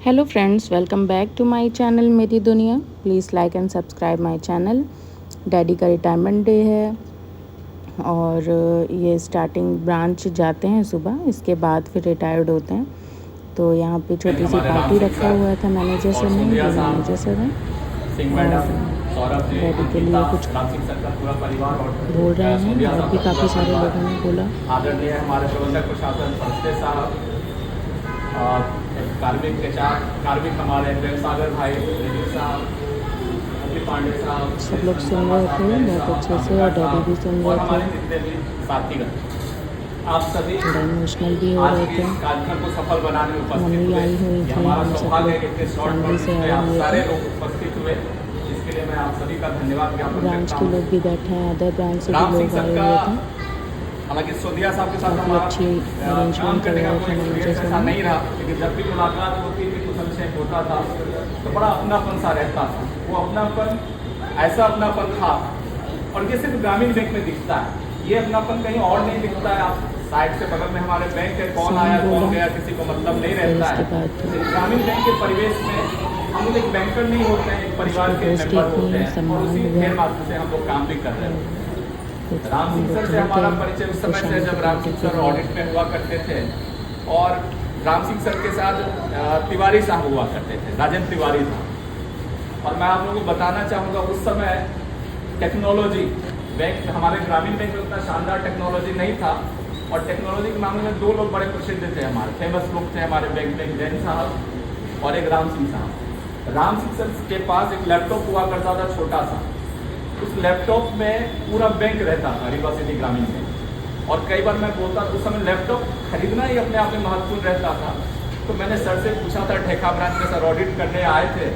Hello friends, welcome back to my channel मेरी दुनिया। Please like and subscribe my channel. Daddy का retirement day है और ये स्टार्टिंग ब्रांच जाते हैं सुबह, इसके बाद फिर रिटायर्ड होते हैं। तो यहाँ पे छोटी सी पार्टी रखा हुआ था मैनेजर सर ने, जो मैनेजर सर हैं, और डैडी के लिए कुछ बोल रहे हैं और भी काफ़ी सारे लोगों ने बोला। आदरणीय हमारे प्रबंधक प्रशासन संस्थे साहब और कार्मिक हमारे प्रेम सागर भाई साहब, पांडे साहब, सब लोग सुन रहे थे बहुत अच्छे से और डैडी भी सुन और रहे हमारे थे। जितने भी साथीगण, आप सभी थोड़ा इमोशनल भी हो रहे थे। कार्यक्रम को सफल बनाने में उपस्थित मम्मी हुए। आई हुई ये थी, हमारा हम सब सौभाग्य है लोग कि इतने शॉर्ट फैमिली से नोटिस में आए आप हुए सारे थे। लोग उपस्थित हुए, इसके लिए मैं आप सभी का धन्यवाद ज्ञापन ब्रांच करता के हूँ। लोग भी बैठे हैं, अदर ब्रांच से भी राम सिंह लोग सर आए का, हुए थे। हालांकि सोदिया साहब के साथ काफ़ी हमारा अच्छी काम अरेंजमेंट करने का करवाया कोई था मैनेजर एक्सपीरियंस सर ऐसा ने। नहीं रहा, लेकिन जब भी मुलाकात होती थी कुछ संशय होता था तो बड़ा अपनापन सा रहता था। वो अपनापन ऐसा अपनापन था, और ये सिर्फ ग्रामीण बैंक में दिखता है, ये अपनापन कहीं और नहीं दिखता है। आप साइड से बगल में हमारे बैंक है, कौन आया कौन गया किसी को मतलब नहीं रहता है। ग्रामीण बैंक के परिवेश में हम लोग एक बैंकर नहीं होते हैं, एक परिवार के मेंबर होते हैं, और उसी खेल मात्र से हम लोग काम भी कर रहे हैं। राम सिंह सर से हमारा परिचय उस समय से जब राम सिंह सर ऑडिट में हुआ करते थे, और राम सिंह सर के साथ तिवारी साहब हुआ करते थे, राजेंद्र तिवारी था। और मैं आप लोगों को बताना चाहूँगा, उस समय टेक्नोलॉजी बैंक, हमारे ग्रामीण बैंक में उतना शानदार टेक्नोलॉजी नहीं था, और टेक्नोलॉजी के मामले में दो लोग बड़े प्रसिद्ध थे, हमारे फेमस लोग थे हमारे बैंक में, जैन साहब और एक राम सिंह साहब। राम सिंह सर के पास एक लैपटॉप हुआ करता था छोटा सा, उस लैपटॉप में पूरा बैंक रहता था, रीवा सिटी ग्रामीण बैंक। और कई बार मैं बोलता उस समय लैपटॉप खरीदना ही अपने आप में महत्वपूर्ण रहता था। तो मैंने सर से पूछा था, ठेका ब्रांच में सर ऑडिट करने आए थे,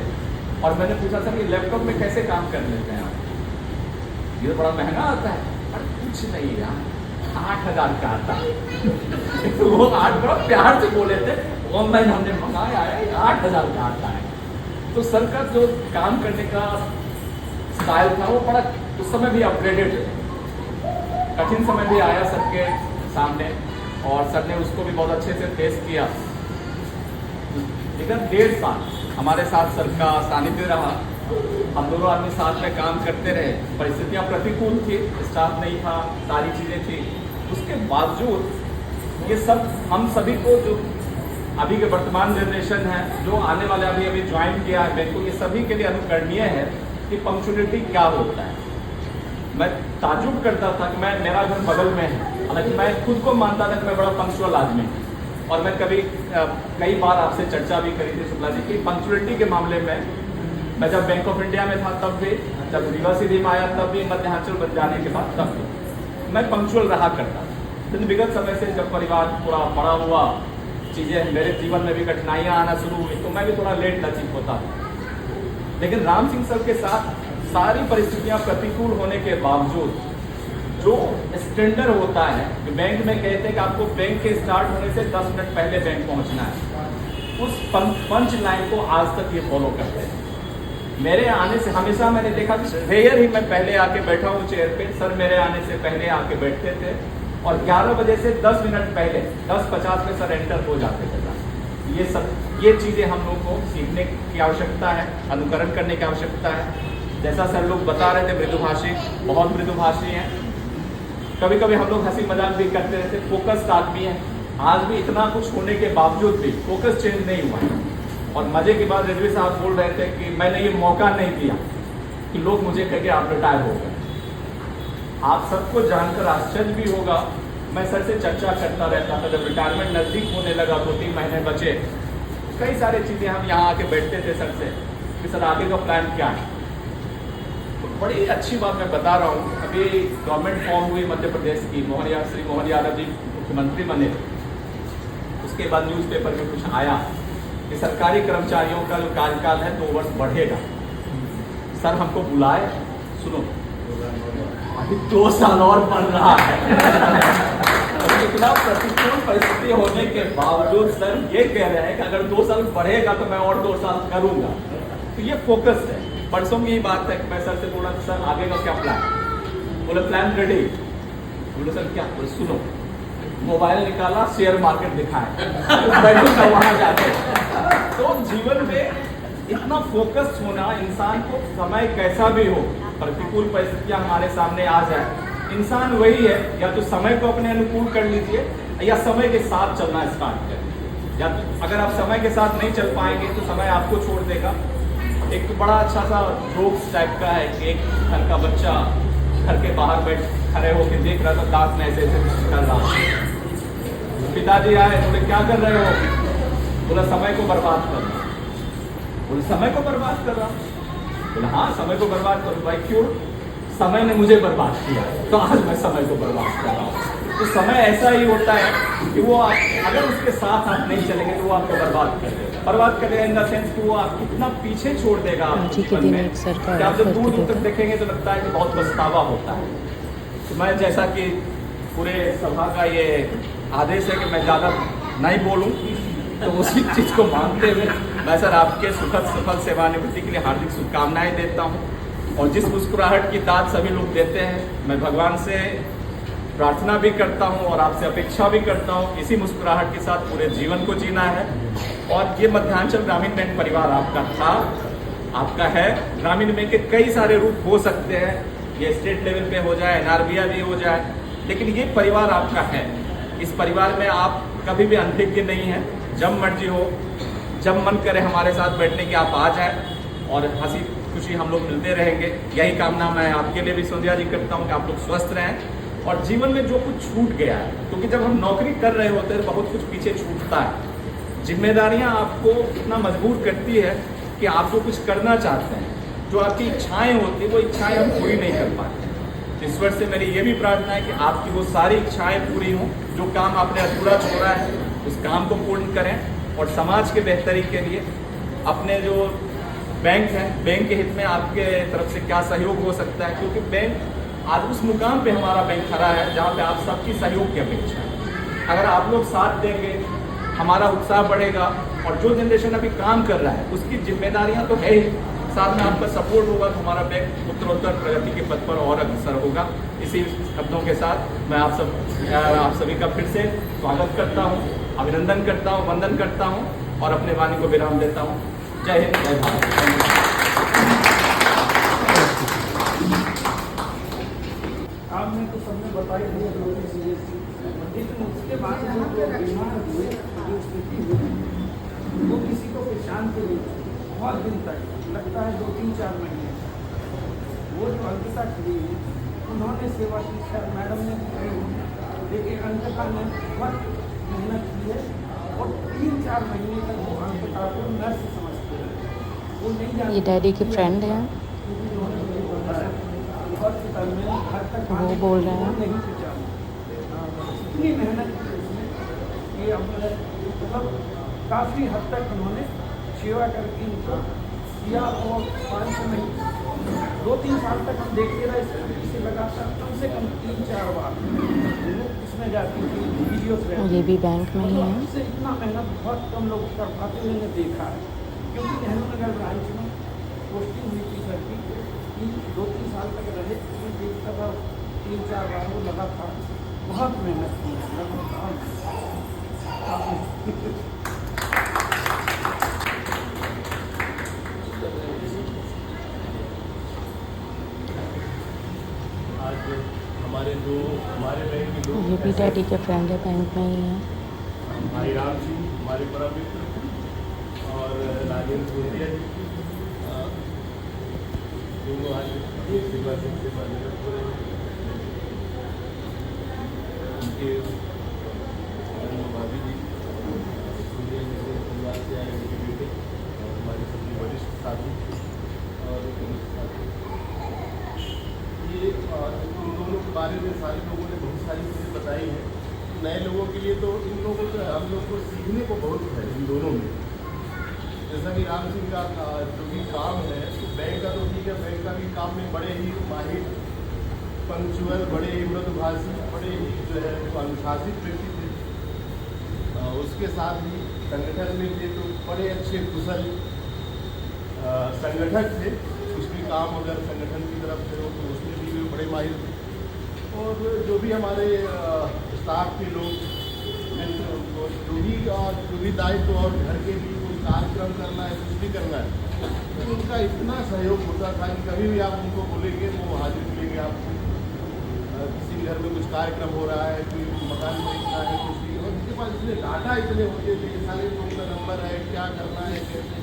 और मैंने पूछा था कि लैपटॉप में कैसे काम कर लेते हैं आप, ये तो बड़ा महंगा आता है। अरे कुछ नहीं यार, 8,000 का आता है। तो वो 8 बड़ा प्यार से बोले थे, ऑनलाइन हमने मंगाया है, 8,000 का आता है। तो सर का जो काम करने का स्टाइल था वो बड़ा उस समय भी अपग्रेडेड है। कठिन समय भी आया सर के सामने, और सर ने उसको भी बहुत अच्छे से फेस किया। लेकिन 1.5 साल हमारे साथ सर का सानिध्य रहा, हम दोनों आदमी साथ में काम करते रहे। परिस्थितियां प्रतिकूल थी, स्टाफ नहीं था, सारी चीज़ें थी, उसके बावजूद ये सब हम सभी को, जो अभी के वर्तमान जनरेशन है, जो आने वाले अभी ज्वाइन किया है बैंक को, ये सभी के लिए अनुकरणीय है कि पंक्चुअलिटी क्या होता है। मैं ताजुब करता था कि मेरा घर बगल में है, हालांकि मैं खुद को मानता था कि मैं बड़ा पंक्चुअल आदमी हूँ, और मैं कई बार आपसे चर्चा भी करी थी शुक्ला जी की पंक्चुअलिटी के मामले में। मैं जब बैंक ऑफ इंडिया में था तब भी, जब रीवा सिटी में आया तब भी, मध्यांचल बन जाने के बाद तब भी मैं पंक्चुअल रहा करता था। लेकिन विगत समय से जब परिवार थोड़ा बड़ा हुआ, चीज़ें मेरे जीवन में भी कठिनाइयाँ आना शुरू हुई, तो मैं भी थोड़ा लेट लचित होता था। लेकिन राम सिंह सर के साथ सारी परिस्थितियां प्रतिकूल होने के बावजूद जो स्टैंडर्ड होता है कि बैंक में कहते हैं कि आपको बैंक के स्टार्ट होने से 10 मिनट पहले बैंक पहुंचना है, उस पंच लाइन को आज तक ये फॉलो करते हैं। मेरे आने से हमेशा मैंने देखा कि रेयर ही मैं पहले आके बैठा हूँ चेयर पे, सर मेरे आने से पहले आके बैठते थे, और 11 बजे से 10 मिनट पहले 10:50 में सर एंटर हो जाते थे। ये चीज़ें हम लोग को सीखने की आवश्यकता है, अनुकरण करने की आवश्यकता है। जैसा सर लोग बता रहे थे, मृदुभाषी, बहुत मृदुभाषी हैं। कभी कभी हम लोग हंसी मजाक भी करते रहते, फोकस्ड आदमी है। आज भी इतना कुछ होने के बावजूद भी फोकस चेंज नहीं हुआ है। और मजे की बात रेलवे साहब बोल रहे थे कि मैंने ये मौका नहीं दिया कि लोग मुझे कह के आप रिटायर हो गए। आप सबको जानकर आश्चर्य भी होगा, मैं सर से चर्चा करता रहता था, जब रिटायरमेंट नज़दीक होने लगा, 2-3 महीने बचे, कई सारी चीज़ें हम यहाँ आके बैठते थे सर से कि सर आगे का प्लान क्या है। तो बड़ी अच्छी बात मैं बता रहा हूँ, अभी गवर्नमेंट फॉर्म हुई मध्य प्रदेश की, श्री मोहन यादव जी मुख्यमंत्री बने, उसके बाद न्यूज़पेपर में कुछ आया कि सरकारी कर्मचारियों का जो कार्यकाल है 2 वर्ष बढ़ेगा। सर हमको बुलाए, सुनो अभी 2 साल और बढ़ रहा है। इतना प्रतिकूल परिस्थिति होने के बावजूद सर ये कह रहे हैं कि अगर 2 साल बढ़ेगा तो मैं और 2 साल करूंगा। तो ये फोकस है। परसों की ही बात है कि मैं सर से बोला कि सर आगे का क्या प्लान, बोले प्लान रेडी। बोले सर क्या, बोले सुनो, मोबाइल निकाला, शेयर मार्केट दिखाए, बैठूंगा वहां जाके। तो जीवन में इतना फोकस होना, इंसान को समय कैसा भी हो, प्रतिकूल परिस्थितियां हमारे सामने आ जाए, इंसान वही है, या तो समय को अपने अनुकूल कर लीजिए या समय के साथ चलना स्टार्ट कर लीजिए। या तो अगर आप समय के साथ नहीं चल पाएंगे तो समय आपको छोड़ देगा। एक तो बड़ा अच्छा सा जोक्स टाइप का है कि एक घर का बच्चा घर के बाहर बैठ खड़े होकर देख रहा था, दांत में ऐसे ऐसे कर रहा। पिताजी आए, बोले क्या कर रहे हो? बोला समय को बर्बाद कर रहा। बोले समय को बर्बाद कर रहा? बोला हाँ, समय को बर्बाद करो। भाई क्यों? समय ने मुझे बर्बाद किया तो आज मैं समय को बर्बाद कर रहा हूँ। तो समय ऐसा ही होता है कि वो अगर उसके साथ आप नहीं चलेंगे तो वो आपको बर्बाद कर देगा। बर्बाद कर देगा इन द सेंस कि वो आप कितना पीछे छोड़ देगा आपके जीवन में कि आप जब दूर दूर तक देखेंगे तो लगता है कि बहुत पछतावा होता है। तो मैं, जैसा कि पूरे सभा का ये आदेश है कि मैं ज़्यादा नहीं बोलूँ, तो उसी चीज़ को मानते हुए मैं सर आपके सुखद सफल सेवानिवृत्ति के लिए हार्दिक शुभकामनाएं देता हूँ। और जिस मुस्कुराहट की दाद सभी लोग देते हैं, मैं भगवान से प्रार्थना भी करता हूँ और आपसे अपेक्षा भी करता हूँ इसी मुस्कुराहट के साथ पूरे जीवन को जीना है। और ये मध्यांचल ग्रामीण बैंक परिवार आपका था, आपका है। ग्रामीण बैंक के कई सारे रूप हो सकते हैं, ये स्टेट लेवल पे हो जाए, NRBI भी हो जाए, लेकिन ये परिवार आपका है। इस परिवार में आप कभी भी अनभिज्ञ नहीं है। जब मर्जी हो, जब मन करे हमारे साथ बैठने की आप आ जाए और हंसी खुशी हम लोग मिलते रहेंगे। यही कामना मैं आपके लिए भी संध्या जी करता हूँ कि आप लोग स्वस्थ रहें और जीवन में जो कुछ छूट गया है, क्योंकि जब हम नौकरी कर रहे होते हैं बहुत कुछ पीछे छूटता है। जिम्मेदारियां आपको इतना मजबूर करती है कि आप जो कुछ करना चाहते हैं, जो आपकी इच्छाएं होती है, वो इच्छाएं हम पूरी नहीं कर पाते। ईश्वर से मेरी ये भी प्रार्थना है कि आपकी वो सारी इच्छाएं पूरी हों। जो काम आपने अधूरा छोड़ा है उस काम को पूर्ण करें और समाज के बेहतरी के लिए अपने जो बैंक है, बैंक के हित में आपके तरफ से क्या सहयोग हो सकता है, क्योंकि बैंक आज उस मुकाम पे हमारा बैंक खड़ा है जहाँ पे आप सबकी सहयोग की अपेक्षा है। अगर आप लोग साथ देंगे, हमारा उत्साह बढ़ेगा और जो जनरेशन अभी काम कर रहा है उसकी जिम्मेदारियां तो है ही, साथ में आपका सपोर्ट होगा तो हमारा बैंक उत्तरोत्तर प्रगति के पथ पर और अग्रसर होगा। इसी शब्दों के साथ मैं आप सभी का फिर से स्वागत करता हूँ, अभिनंदन करता हूँ, वंदन करता हूँ और अपने वाणी को विराम देता हूँ। जय हिंद, जय भारत। आपने तो सबने बताई लेकिन उसके बाद जो बीमार हुए, जो स्थिति हुई, वो किसी को पहचान के नहीं, बहुत दिन तक लगता है 2-3-4 महीने। वो जो अंकिता खड़ी है, उन्होंने सेवा की, मैडम ने लेकिन अंकिता ने बहुत मेहनत की है और 3-4 महीने तक वो अंकिता को नर्स समझते हैं। वो नहीं जानते, ये डैडी की फ्रेंड है, वो बोल रहे हैं नहीं पहचाना। इतनी मेहनत की उसने कि अब मतलब काफ़ी हद तक उन्होंने सेवा करके इनको किया और 5 महीने 2-3 साल तक हम देखते रहे। इसे लगातार कम से कम 3-4 बार इसमें जाती थी, वीडियोस रहती। ये भी बैंक में ही है। इससे इतना मेहनत बहुत कम लोग कर पाते, मैंने देखा है। क्योंकि नेहरू नगर ब्रांच में पोस्टिंग हुई थी सर की, 2-3 साल तक रहे, मैं देखता था 3-4 बार वो लगातार बहुत मेहनत की आज हमारे बैंक के लोग, ये भी डैडी के फ्रेंड है, बैंक में ही है। भाई राम जी हमारे परम मित्र और राजेंद्र सोनिया जी, दोनों आज सेवा निवृत्त हो रहे हैं। उनके भाभी जी सोनिया जी से परिवार से आए, उनके बेटे और हमारे सभी वरिष्ठ साथी और साथी। ये इन दोनों के बारे में सारे लोगों ने बहुत सारी चीज़ें बताई हैं। नए लोगों के लिए तो इन लोगों को, हम लोग को सीखने को बहुत है इन दोनों में। जैसा कि राम सिंह का जो भी काम है, तो बैंक का तो ठीक है, बैंक का भी काम में बड़े ही माहिर, पंक्चुअल, बड़े ही मृदुभाषी, बड़े ही जो है अनुशासित व्यक्ति थे। उसके साथ ही संगठन में थे तो बड़े अच्छे कुशल संगठक थे। कुछ भी काम अगर संगठन की तरफ से हो तो उसमें भी वे बड़े माहिर थे। और जो भी हमारे स्टाफ के लोग जो भी दायित्व और घर के भी कोई कार्यक्रम खत्म करना है, कुछ भी करना है, तो उनका इतना सहयोग होता था कि कभी भी आप उनको बोलेंगे वो हाजिर मिलेंगे आपको। किसी भी घर में कुछ कार्यक्रम हो रहा है, कोई मकान खरीदना है, कुछ भी, और उनके पास इतने डाटा इतने होते थे, ये सारे लोगों का नंबर है, क्या करना है, कैसे,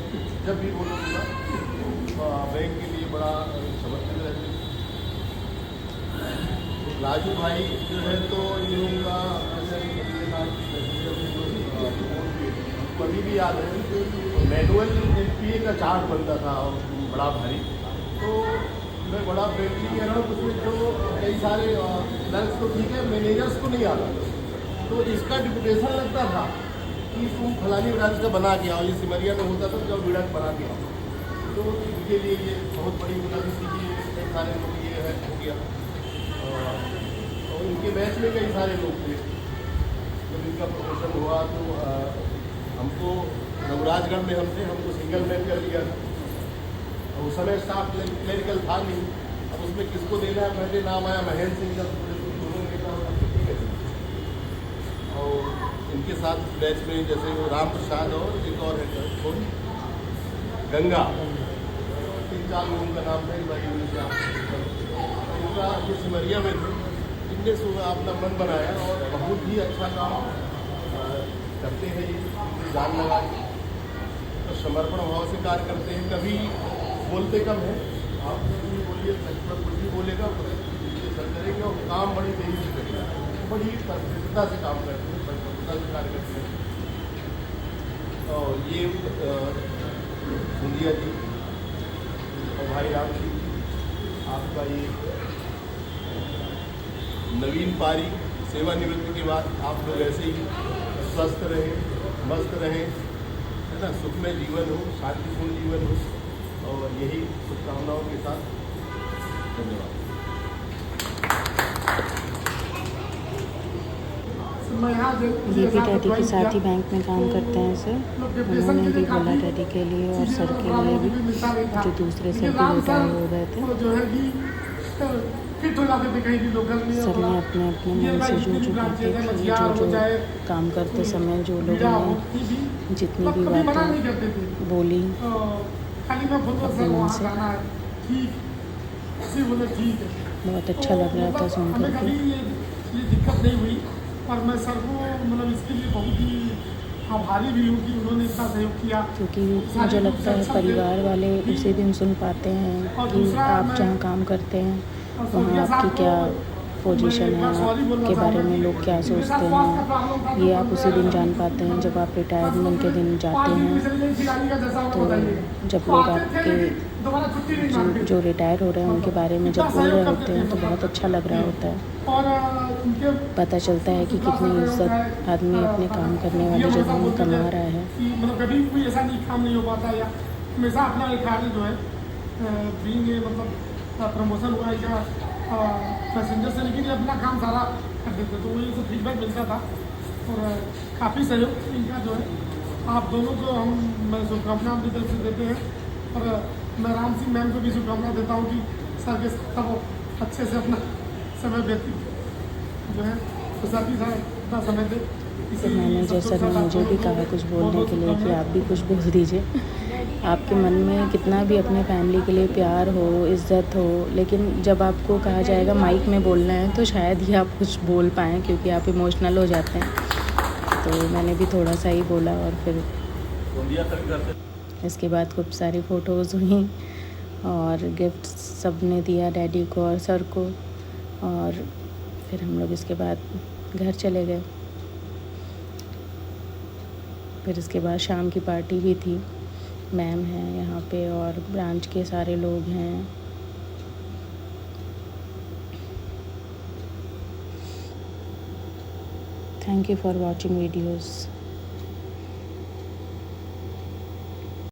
जब भी बोलो पूरा बैंक के लिए बड़ा समर्पित रहते थे। राजू भाई जो है तो इन लोगों का अभी भी याद है, मैनुअल एनपीए का चार्ट बनता था बड़ा भारी, तो मैं बड़ा फ्रेंडली कह रहा हूँ, उसमें जो कई सारे क्लर्क्स तो ठीक है, मैनेजर्स को नहीं आता, तो इसका डिपुटेशन लगता था कि तुम फलानी ब्रांच का बना के आओ, ये सिमरिया में होता था जब ब्रांच बना के आओ, तो इनके लिए ये बहुत बड़ी मदद थी। कई सारे लोग ये है हो गया, और इनके बैच में कई सारे लोग थे। जब इनका प्रमोशन हुआ तो हमको नवराजगढ़ में हमको सिंगल मैन कर दिया था, और उस समय स्टाफ क्लरिकल था नहीं, अब उसमें किसको देना है, पहले नाम आया महेंद्र सिंह का, दोनों नेता ठीक है। और इनके साथ बैच में जैसे वो राम प्रसाद और एक और है कौन, गंगा, 3-4 लोगों का नाम था, इनका ये सिमरिया में थे, इनने अपना मन बनाया और बहुत ही अच्छा काम करते हैं, ये जान लगा के तो समर्पण भाव से कार्य करते हैं। कभी बोलते कम है, आप भी बोलिए, कुछ भी बोलेगा सर करेंगे, और काम बड़ी तेजी से करेगा, बड़ी प्रफुल्लता से काम करते हैं, प्रफुल्लता से कार्य करते हैं। और ये सुंदिया जी और भाई राम सिंह, आपका ये नवीन पारी, सेवानिवृत्ति के बाद आप लोग ऐसे ही स्वस्थ रहें, मस्त रहें, है ना, सुखमय जीवन हो, शांतिपूर्ण जीवन हो, और यही शुभकामनाओं के साथ धन्यवाद। ये भी डैडी के साथ ही बैंक में काम करते हैं सर, उन्होंने भी बोला डैडी के लिए और सर के लिए भी, जो दूसरे सर भी रिटायर हो गए थे। सर ने अपने अपने मन से जो बातें की, जो काम करते समय जो लोगों ने जितनी भी बातें बोली अपने मन से, बहुत अच्छा लग रहा था सुनकर के। ये दिक्कत नहीं हुई, और मैं सर को मतलब इसके लिए बहुत ही आभारी भी हूँ कि उन्होंने इतना सहयोग किया, क्योंकि मुझे लगता है परिवार वाले उसी दिन सुन पाते हैं कि आप जहाँ काम करते हैं वहाँ आपकी क्या पोजीशन है, आपके बारे में लोग क्या सोचते हैं, ये आप उसी दिन जान पाते हैं जब आप रिटायरमेंट के दिन जाते हैं। तो जब लोग आपके जो रिटायर हो रहे हैं उनके बारे में जब बोल रहे होते हैं तो बहुत अच्छा लग रहा होता है, पता चलता है कि कितनी इज्जत आदमी अपने काम करने वाली जगह में कमा रहा है। मतलब कभी कोई ऐसा नहीं काम नहीं हो पाता, या हमेशा अपना एक कार्य जो है मतलब प्रमोशन हुआ या पैसेंजर से, लेकिन अपना काम सारा कर देते, तो वही से फीडबैक मिलता था, और काफ़ी सहयोग इनका जो है। आप दोनों को मैं शुभकामना अपनी तरफ से देते हैं, और मैं राम सिंह मैम को भी शुभकामना देता हूँ कि सर के साथ वो अच्छे से अपना समय व्यतीत जो है साथी इतना समय दे। तो मैनेजर सर ने मुझे भी कहा कुछ बोलने के लिए कि आप भी कुछ बोल दीजिए। आपके मन में कितना भी अपने फैमिली के लिए प्यार हो, इज़्ज़त हो, लेकिन जब आपको कहा जाएगा माइक में बोलना है तो शायद ही आप कुछ बोल पाएँ, क्योंकि आप इमोशनल हो जाते हैं। तो मैंने भी थोड़ा सा ही बोला, और फिर इसके बाद खूब सारी फ़ोटोज़ हुई और गिफ्ट सब ने दिया डैडी को और सर को, और फिर हम लोग इसके बाद घर चले गए। फिर इसके बाद शाम की पार्टी भी थी, मैम हैं यहाँ पे और ब्रांच के सारे लोग हैं। Thank you for watching videos.